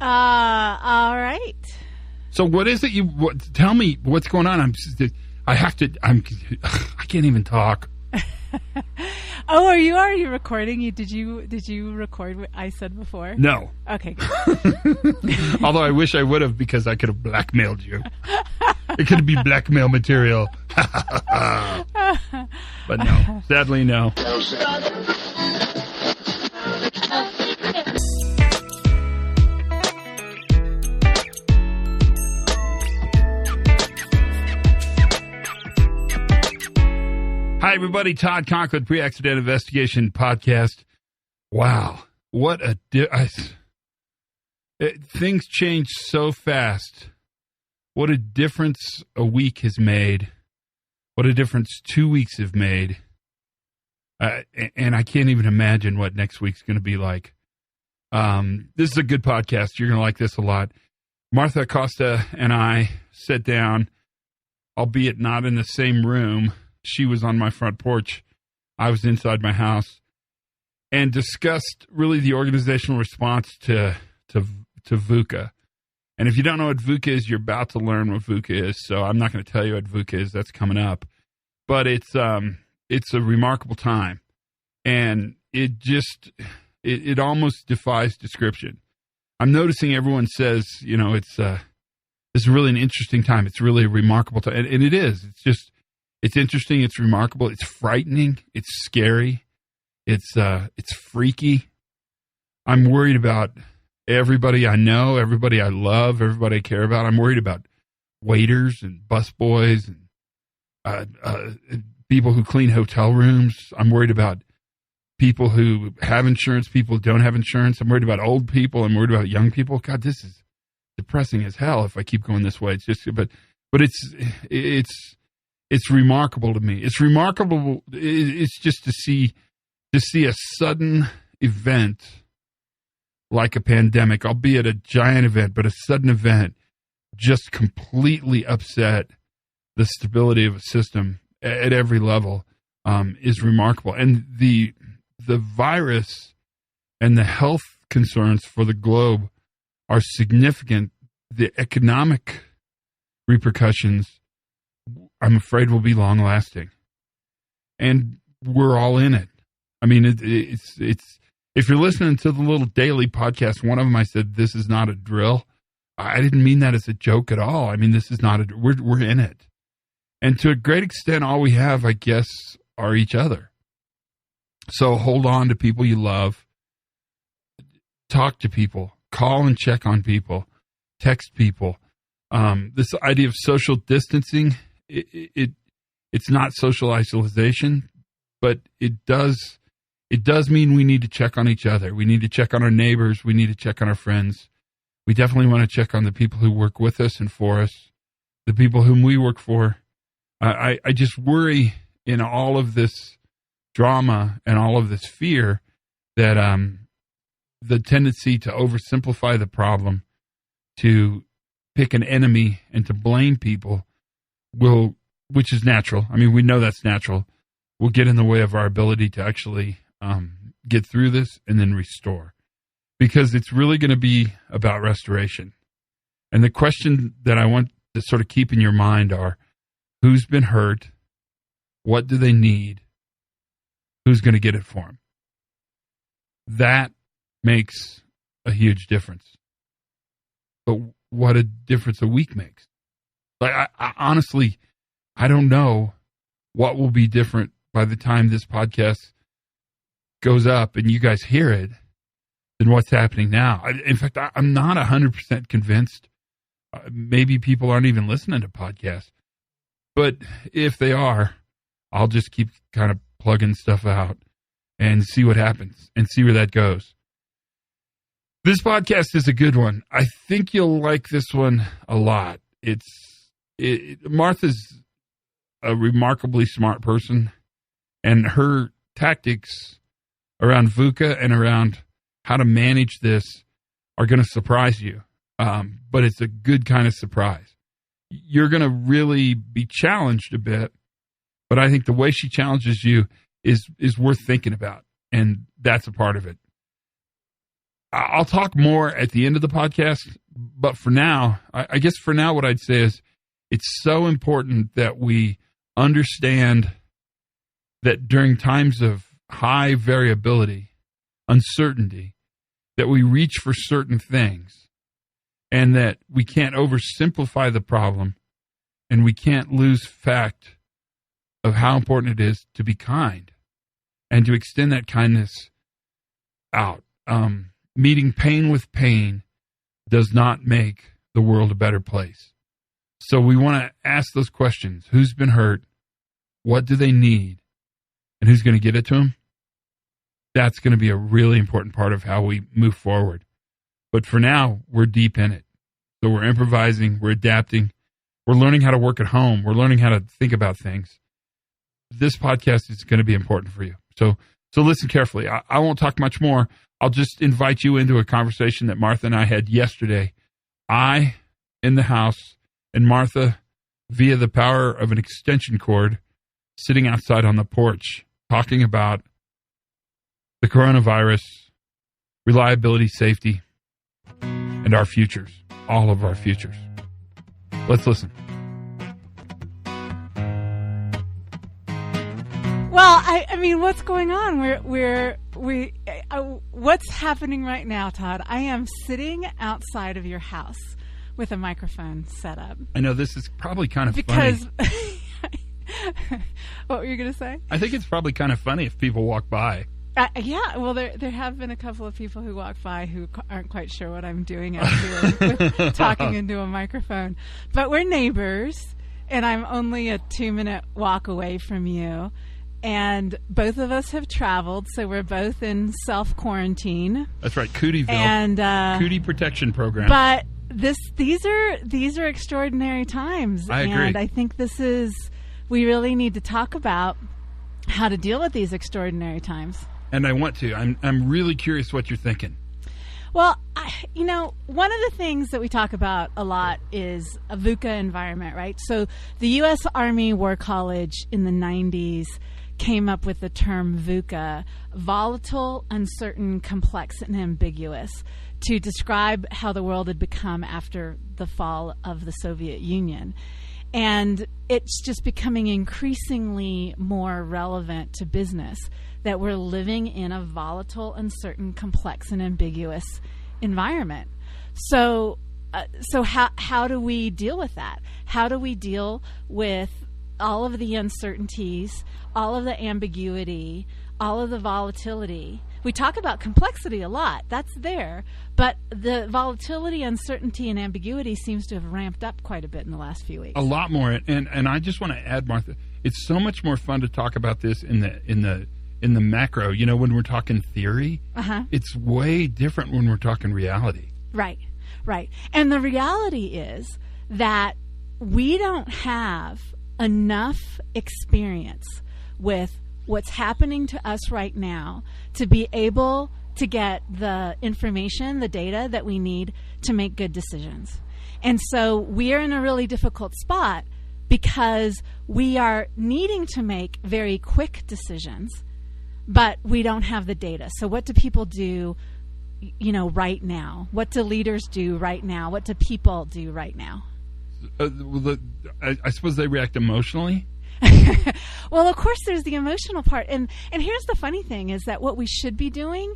All right. So what is it tell me what's going on? I can't even talk. Oh, are you already recording? Did you record what I said before? No. Okay. Although I wish I would have, because I could have blackmailed you. It could be blackmail material. But no, sadly no. Hi, everybody. Todd Conklin, Pre-Accident Investigation Podcast. Wow. What a... things change so fast. What a difference a week has made. What a difference 2 weeks have made. And I can't even imagine what next week's going to be like. This is a good podcast. You're going to like this a lot. Martha Acosta and I sat down, albeit not in the same room. She was on my front porch. I was inside my house, and discussed really the organizational response to VUCA. And if you don't know what VUCA is, you're about to learn what VUCA is. So I'm not going to tell you what VUCA is. That's coming up. But it's a remarkable time, and it almost defies description. I'm noticing everyone says, it's really an interesting time. It's really a remarkable time, and it is. It's interesting. It's remarkable. It's frightening. It's scary. It's freaky. I'm worried about everybody I know, everybody I love, everybody I care about. I'm worried about waiters and busboys and people who clean hotel rooms. I'm worried about people who have insurance, people who don't have insurance. I'm worried about old people. I'm worried about young people. God, this is depressing as hell if I keep going this way. It's just, but it's remarkable to me. It's remarkable. It's just to see a sudden event like a pandemic, albeit a giant event, but a sudden event just completely upset the stability of a system at every level is remarkable. And the virus and the health concerns for the globe are significant. The economic repercussions, I'm afraid, will be long lasting, and we're all in it. I mean, it's. If you're listening to the little daily podcast, one of them I said, "This is not a drill." I didn't mean that as a joke at all. I mean, this is not we're in it, and to a great extent, all we have, I guess, are each other. So hold on to people you love. Talk to people. Call and check on people. Text people. This idea of social distancing. It's not social isolation, but it does mean we need to check on each other. We need to check on our neighbors. We need to check on our friends. We definitely want to check on the people who work with us and for us, the people whom we work for. I just worry in all of this drama and all of this fear that the tendency to oversimplify the problem, to pick an enemy and to blame people which is natural. I mean, we know that's natural, will get in the way of our ability to actually get through this and then restore. Because it's really going to be about restoration. And the question that I want to sort of keep in your mind are, who's been hurt? What do they need? Who's going to get it for them? That makes a huge difference. But what a difference a week makes. Like, I honestly, I don't know what will be different by the time this podcast goes up and you guys hear it than what's happening now. In fact, I'm not 100% convinced. Maybe people aren't even listening to podcasts. But if they are, I'll just keep kind of plugging stuff out and see what happens and see where that goes. This podcast is a good one. I think you'll like this one a lot. Martha's a remarkably smart person, and her tactics around VUCA and around how to manage this are going to surprise you. But it's a good kind of surprise. You're going to really be challenged a bit, but I think the way she challenges you is worth thinking about, and that's a part of it. I'll talk more at the end of the podcast, but for now, I guess for now what I'd say is it's so important that we understand that during times of high variability, uncertainty, that we reach for certain things and that we can't oversimplify the problem and we can't lose fact of how important it is to be kind and to extend that kindness out. Meeting pain with pain does not make the world a better place. So we want to ask those questions. Who's been hurt? What do they need? And who's going to get it to them? That's going to be a really important part of how we move forward. But for now, we're deep in it. So we're improvising, we're adapting, we're learning how to work at home, we're learning how to think about things. This podcast is going to be important for you. So listen carefully. I won't talk much more. I'll just invite you into a conversation that Martha and I had yesterday. I in the house and Martha via the power of an extension cord sitting outside on the porch talking about the coronavirus, reliability, safety, and our futures, all of our futures. Let's listen. Well, I mean, what's going on? What's happening right now, Todd? I am sitting outside of your house with a microphone set up. I know this is probably kind of because funny. What were you going to say? I think it's probably kind of funny if people walk by. Yeah, well, there have been a couple of people who walk by who aren't quite sure what I'm doing out here with talking into a microphone. But we're neighbors, and I'm only a 2-minute walk away from you. And both of us have traveled, so we're both in self-quarantine. That's right, Cootieville. And Cootie Protection Program. But these are extraordinary times. I agree. And I think we really need to talk about how to deal with these extraordinary times. And I want to. I'm really curious what you're thinking. Well, one of the things that we talk about a lot is a VUCA environment, right? So the U.S. Army War College in the 90s came up with the term VUCA, volatile, uncertain, complex, and ambiguous, to describe how the world had become after the fall of the Soviet Union. And it's just becoming increasingly more relevant to business that we're living in a volatile, uncertain, complex, and ambiguous environment. So how do we deal with that? How do we deal with all of the uncertainties, all of the ambiguity, all of the volatility? We talk about complexity a lot. That's there. But the volatility, uncertainty, and ambiguity seems to have ramped up quite a bit in the last few weeks. A lot more. And I just want to add, Martha, it's so much more fun to talk about this in the macro. When we're talking theory, it's way different when we're talking reality. Right. And the reality is that we don't have enough experience with what's happening to us right now to be able to get the information, the data that we need to make good decisions. And so we are in a really difficult spot because we are needing to make very quick decisions, but we don't have the data. So what do people do, right now? What do leaders do right now? What do people do right now? I suppose they react emotionally. Well, of course, there's the emotional part. And here's the funny thing is that what we should be doing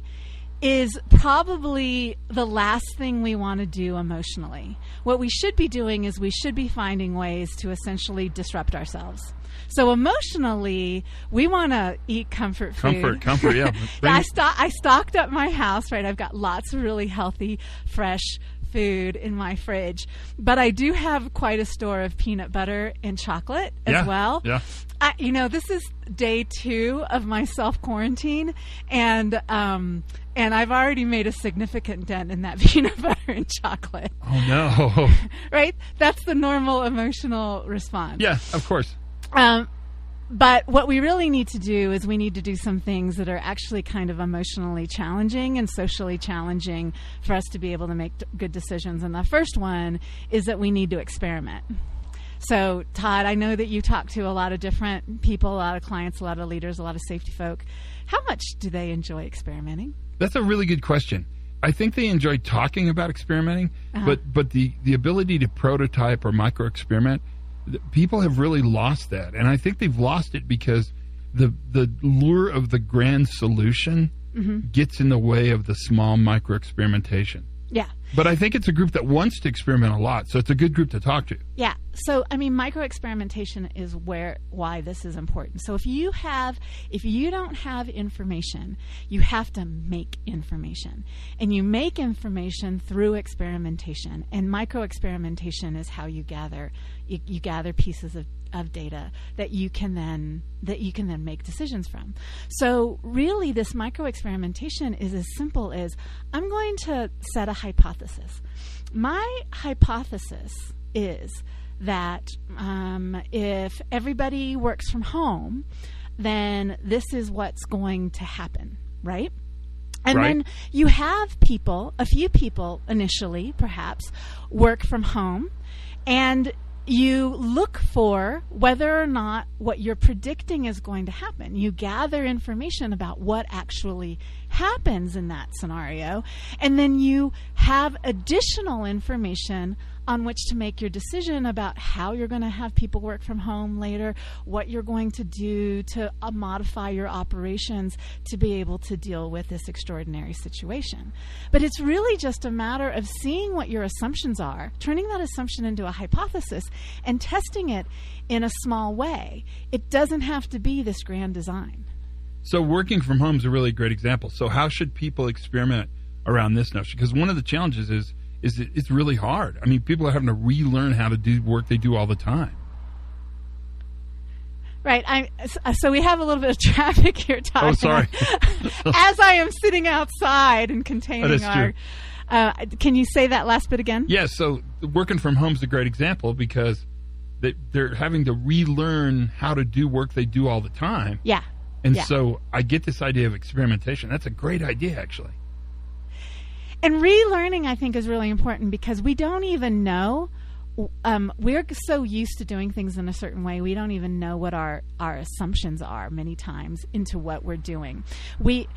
is probably the last thing we want to do emotionally. What we should be doing is we should be finding ways to essentially disrupt ourselves. So emotionally, we want to eat comfort food. Comfort, yeah. I stocked up my house, right? I've got lots of really healthy, fresh food in my fridge, but I do have quite a store of peanut butter and chocolate as well. Yeah. This is day 2 of my self-quarantine, and I've already made a significant dent in that peanut butter and chocolate. Oh no! Right? That's the normal emotional response. Yeah, of course. But what we really need to do is we need to do some things that are actually kind of emotionally challenging and socially challenging for us to be able to make good decisions. And the first one is that we need to experiment. So, Todd, I know that you talk to a lot of different people, a lot of clients, a lot of leaders, a lot of safety folk. How much do they enjoy experimenting? That's a really good question. I think they enjoy talking about experimenting, but the ability to prototype or micro experiment, people have really lost that, and I think they've lost it because the lure of the grand solution gets in the way of the small micro experimentation. Yeah. But I think it's a group that wants to experiment a lot, so it's a good group to talk to. Yeah. So, I mean, micro-experimentation is why this is important. So if you don't have information, you have to make information. And you make information through experimentation. And micro-experimentation is how you gather pieces of data that you can then make decisions from. So really, this micro-experimentation is as simple as, I'm going to set a hypothesis. My hypothesis is that if everybody works from home, then this is what's going to happen, right? And then you have a few people initially, perhaps, work from home, and you look for whether or not what you're predicting is going to happen. You gather information about what actually happens in that scenario, and then you have additional information on which to make your decision about how you're going to have people work from home later, what you're going to do to modify your operations to be able to deal with this extraordinary situation. But it's really just a matter of seeing what your assumptions are, turning that assumption into a hypothesis, and testing it in a small way. It doesn't have to be this grand design. So working from home is a really great example. So how should people experiment around this notion? Because one of the challenges is that it's really hard. I mean, people are having to relearn how to do work they do all the time. Right. So we have a little bit of traffic here, Todd. Oh, sorry. As I am sitting outside and containing our... can you say that last bit again? Yeah, so working from home is a great example because they're having to relearn how to do work they do all the time. Yeah. And so I get this idea of experimentation. That's a great idea, actually. And relearning, I think, is really important because we don't even know. We're so used to doing things in a certain way, we don't even know what our assumptions are many times into what we're doing. We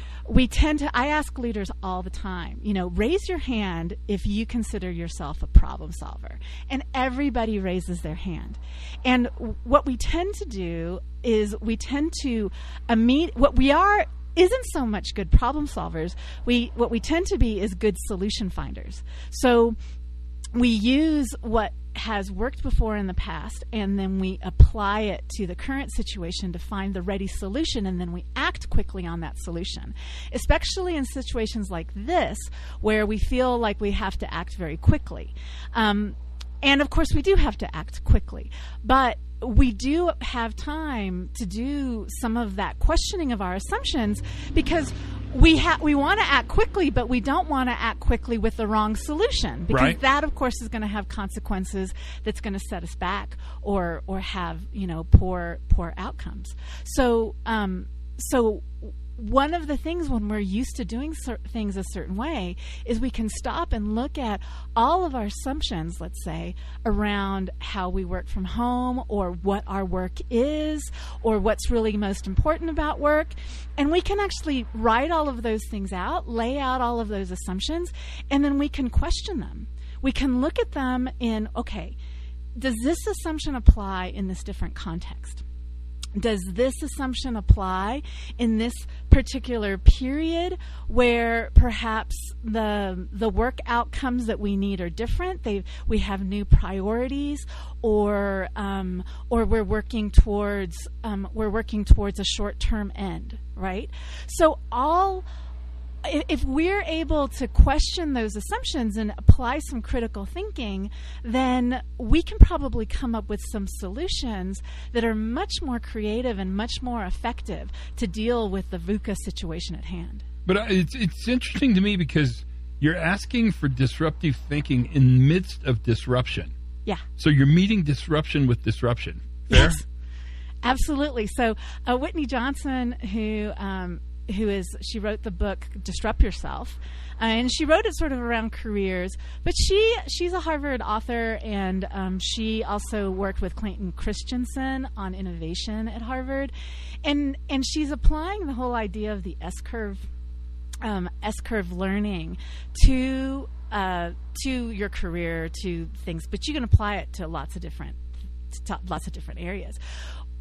tend to, I ask leaders all the time, raise your hand if you consider yourself a problem solver. And everybody raises their hand. And what we tend to do is we tend to what we are isn't so much good problem solvers. What we tend to be is good solution finders. So we use what has worked before in the past, and then we apply it to the current situation to find the ready solution, and then we act quickly on that solution, especially in situations like this where we feel like we have to act very quickly. And of course we do have to act quickly, but we do have time to do some of that questioning of our assumptions because we want to act quickly, but we don't want to act quickly with the wrong solution because that, of course, is going to have consequences that's going to set us back or have poor outcomes. So one of the things when we're used to doing things a certain way is we can stop and look at all of our assumptions, let's say, around how we work from home or what our work is or what's really most important about work. And we can actually write all of those things out, lay out all of those assumptions, and then we can question them. We can look at them in, okay, does this assumption apply in this different context? Does this assumption apply in this particular period where perhaps the work outcomes that we need are different? We have new priorities, or we're working towards a short-term end, right? So if we're able to question those assumptions and apply some critical thinking, then we can probably come up with some solutions that are much more creative and much more effective to deal with the VUCA situation at hand. But it's interesting to me because you're asking for disruptive thinking in the midst of disruption. Yeah. So you're meeting disruption with disruption. Fair? Yes, absolutely. So Whitney Johnson, she wrote the book Disrupt Yourself, and she wrote it sort of around careers, but she's a Harvard author, and she also worked with Clayton Christensen on innovation at Harvard, and she's applying the whole idea of the S-curve S-curve learning to your career, to things, but you can apply it to lots of different areas.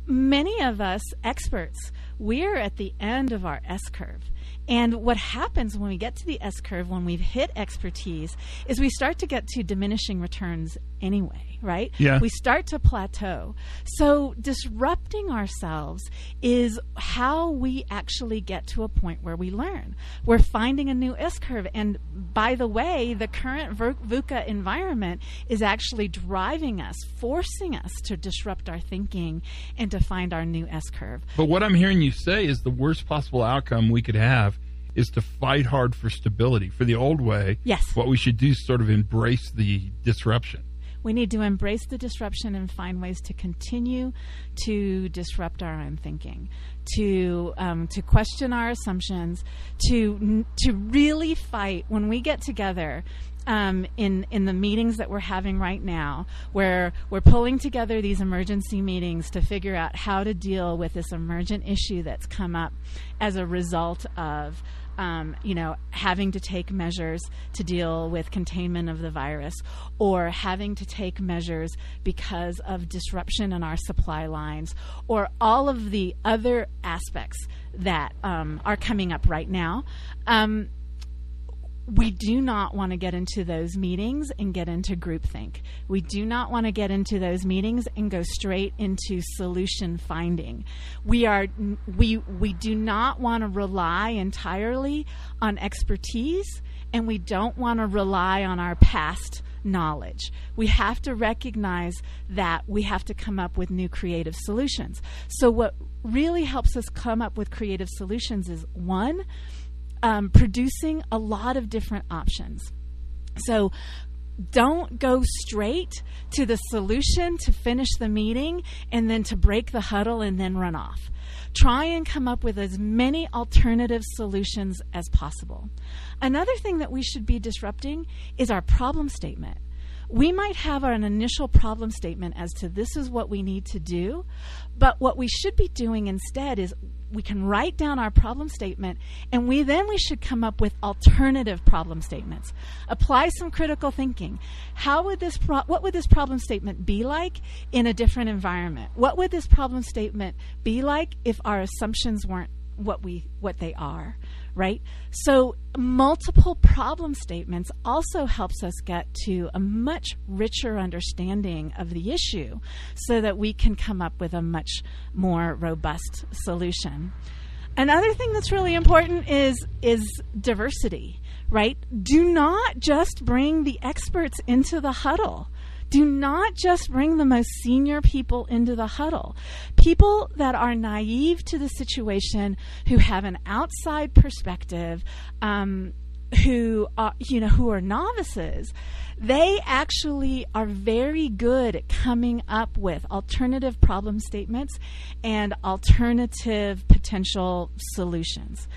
Many of us experts, we're at the end of our S-curve. And what happens when we get to the S-curve, when we've hit expertise, is we start to get to diminishing returns anyway, right? Yeah. We start to plateau. So disrupting ourselves is how we actually get to a point where we learn. We're finding a new S-curve. And by the way, the current VUCA environment is actually driving us, forcing us to disrupt our thinking and to find our new S-curve. But what I'm hearing you say is the worst possible outcome we could have is to fight hard for stability. For the old way, yes, what we should do is sort of embrace the disruption. We need to embrace the disruption and find ways to continue to disrupt our own thinking, to question our assumptions, to really fight. When we get together in the meetings that we're having right now, where we're pulling together these emergency meetings to figure out how to deal with this emergent issue that's come up as a result of having to take measures to deal with containment of the virus, or having to take measures because of disruption in our supply lines, or all of the other aspects that are coming up right now. We do not want to get into those meetings and get into groupthink. We do not want to get into those meetings and go straight into solution finding. We do not want to rely entirely on expertise, and we don't want to rely on our past knowledge. We have to recognize that we have to come up with new creative solutions. So what really helps us come up with creative solutions is, one, producing a lot of different options. So don't go straight to the solution to finish the meeting and then to break the huddle and then run off. Try and come up with as many alternative solutions as possible. Another thing that we should be disrupting is our problem statement. We might have an initial problem statement as to this is what we need to do, but what we should be doing instead is we can write down our problem statement, and we should come up with alternative problem statements. Apply some critical thinking. What would this problem statement be like in a different environment? What would this problem statement be like if our assumptions weren't what they are, right? So multiple problem statements also helps us get to a much richer understanding of the issue so that we can come up with a much more robust solution. Another thing that's really important is diversity, right? Do not just bring the experts into the huddle. Do not just bring the most senior people into the huddle. People that are naive to the situation, who have an outside perspective, who are novices, they actually are very good at coming up with alternative problem statements and alternative potential solutions.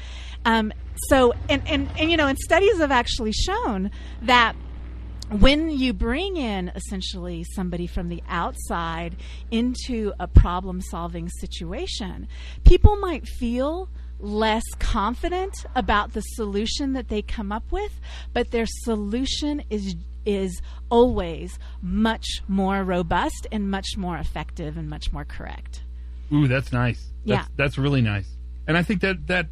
And studies have actually shown that when you bring in essentially somebody from the outside into a problem-solving situation, people might feel less confident about the solution that they come up with, but their solution is always much more robust and much more effective and much more correct. Ooh, that's nice. That's really nice. And I think that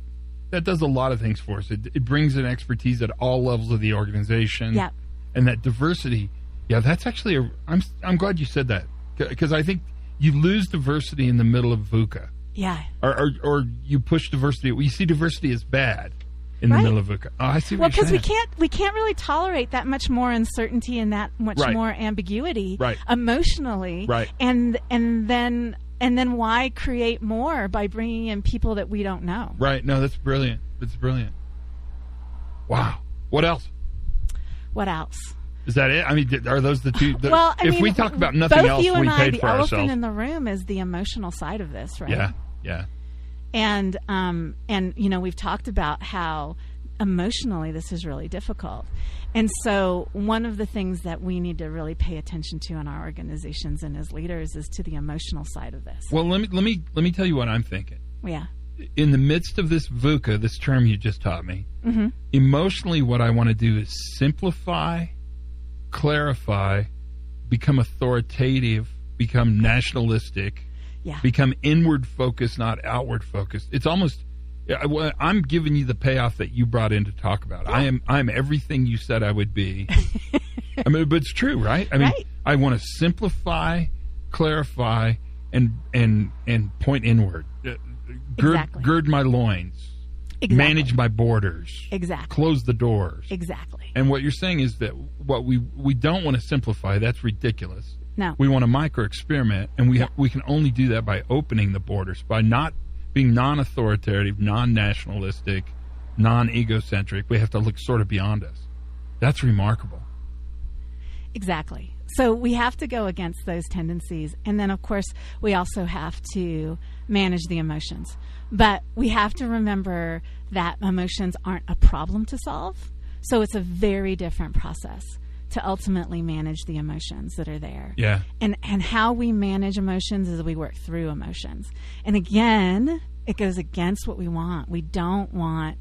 does a lot of things for us. It brings in expertise at all levels of the organization. Yeah. And that diversity, that's actually I'm glad you said that, because I think you lose diversity in the middle of VUCA. Yeah. Or you push diversity. You see diversity as bad in the middle of VUCA. Oh, I see what you're saying. Well, because we can't really tolerate that much more uncertainty and that much more ambiguity emotionally. Right. And then why create more by bringing in people that we don't know? Right. No, that's brilliant. That's brilliant. Wow. What else? What else? Is that it? I mean, are those the two? If we talk about nothing else, we paid for ourselves. The elephant in the room is the emotional side of this, right? Yeah. And we've talked about how emotionally this is really difficult. And so one of the things that we need to really pay attention to in our organizations and as leaders is to the emotional side of this. Well, let me tell you what I'm thinking. Yeah. in the midst of this VUCA, this term you just taught me, emotionally what I want to do is simplify, clarify, become authoritative, become nationalistic, become inward focused, not outward focused. It's almost, I'm giving you the payoff that you brought in to talk about. Yeah. I'm everything you said I would be. I mean, but it's true, right? I mean, I want to simplify, clarify, and point inward. Gird my loins. Manage my borders. Close the doors. And what you're saying is that what we don't want to simplify. That's ridiculous. No. We want to micro-experiment, and we can only do that by opening the borders, by not being non-authoritative, non-nationalistic, non-egocentric. We have to look sort of beyond us. That's remarkable. Exactly. So we have to go against those tendencies. And then, of course, we also have to manage the emotions. But we have to remember that emotions aren't a problem to solve. So it's a very different process to ultimately manage the emotions that are there. Yeah. And how we manage emotions is we work through emotions. And again, it goes against what we want. We don't want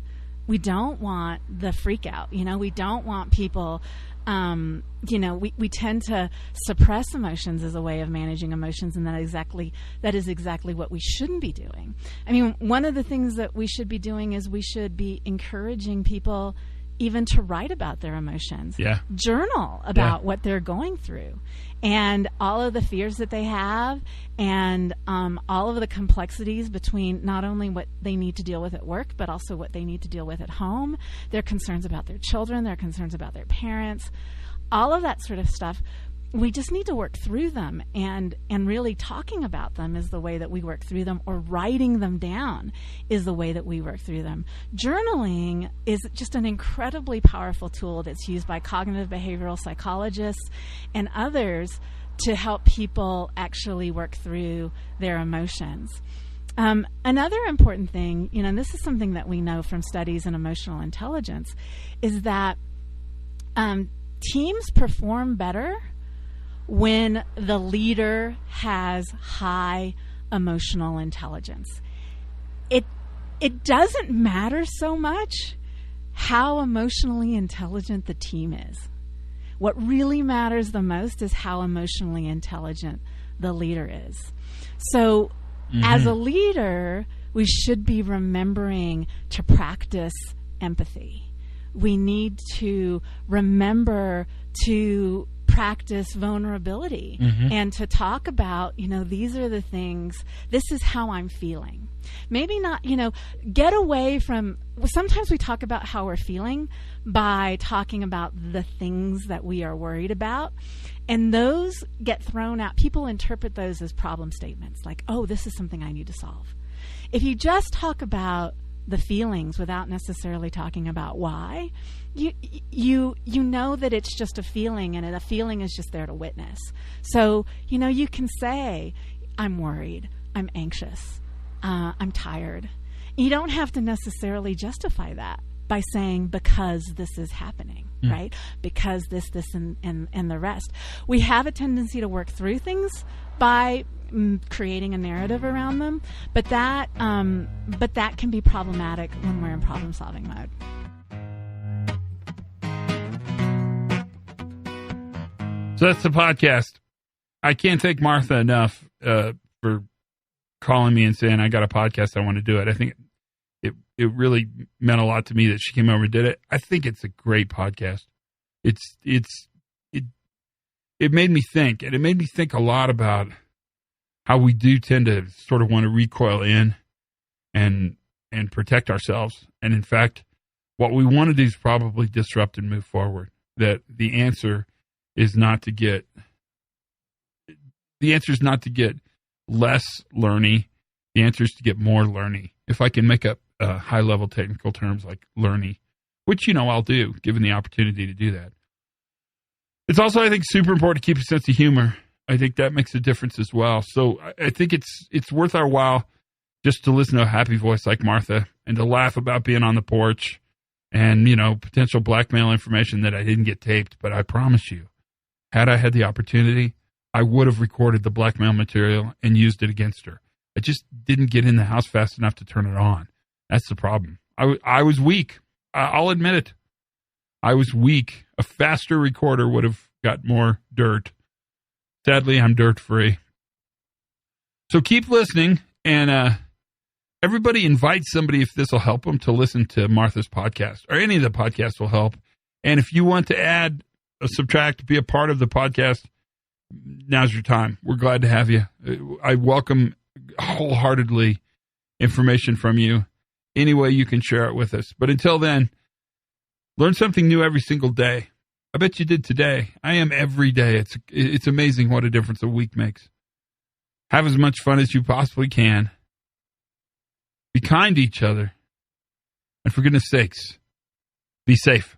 the freak out. We don't want people, we tend to suppress emotions as a way of managing emotions, and that is exactly what we shouldn't be doing. I mean, one of the things that we should be doing is we should be encouraging people even to write about their emotions. Yeah. Journal about what they're going through and all of the fears that they have, and all of the complexities between not only what they need to deal with at work, but also what they need to deal with at home, their concerns about their children, their concerns about their parents, all of that sort of stuff. We just need to work through them, and really talking about them is the way that we work through them, or writing them down is the way that we work through them. Journaling is just an incredibly powerful tool that's used by cognitive behavioral psychologists and others to help people actually work through their emotions. Another important thing, and this is something that we know from studies in emotional intelligence, is that teams perform better when the leader has high emotional intelligence. It doesn't matter so much how emotionally intelligent the team is. What really matters the most is how emotionally intelligent the leader is. So as a leader, we should be remembering to practice empathy. We need to remember to practice vulnerability and to talk about, these are the things, this is how I'm feeling. Maybe not, get away from, sometimes we talk about how we're feeling by talking about the things that we are worried about, and those get thrown out. People interpret those as problem statements, like, oh, this is something I need to solve. If you just talk about the feelings without necessarily talking about why, you know that it's just a feeling, and a feeling is just there to witness. So, you can say, I'm worried, I'm anxious, I'm tired. You don't have to necessarily justify that by saying, because this is happening, right? Because this, and the rest. We have a tendency to work through things by creating a narrative around them, but that can be problematic when we're in problem-solving mode. So that's the podcast. I can't thank Martha enough for calling me and saying, I got a podcast, I want to do it. I think it really meant a lot to me that she came over and did it. I think it's a great podcast. It made me think, and it made me think a lot about how we do tend to sort of want to recoil in and protect ourselves. And in fact, what we want to do is probably disrupt and move forward. That the answer is not to get less learning. The answer is to get more learning. If I can make up high-level technical terms like learning, which, I'll do, given the opportunity to do that. It's also, I think, super important to keep a sense of humor. I think that makes a difference as well. So I think it's worth our while just to listen to a happy voice like Martha and to laugh about being on the porch and, potential blackmail information that I didn't get taped. But I promise you, had I had the opportunity, I would have recorded the blackmail material and used it against her. I just didn't get in the house fast enough to turn it on. That's the problem. I was weak. I'll admit it. I was weak. A faster recorder would have got more dirt. Sadly, I'm dirt-free. So keep listening, and everybody invite somebody, if this will help them, to listen to Martha's podcast, or any of the podcasts will help. And if you want to add or subtract, be a part of the podcast, now's your time. We're glad to have you. I welcome wholeheartedly information from you. Any way you can share it with us. But until then, learn something new every single day. I bet you did today. I am every day. It's amazing what a difference a week makes. Have as much fun as you possibly can. Be kind to each other. And for goodness sakes, be safe.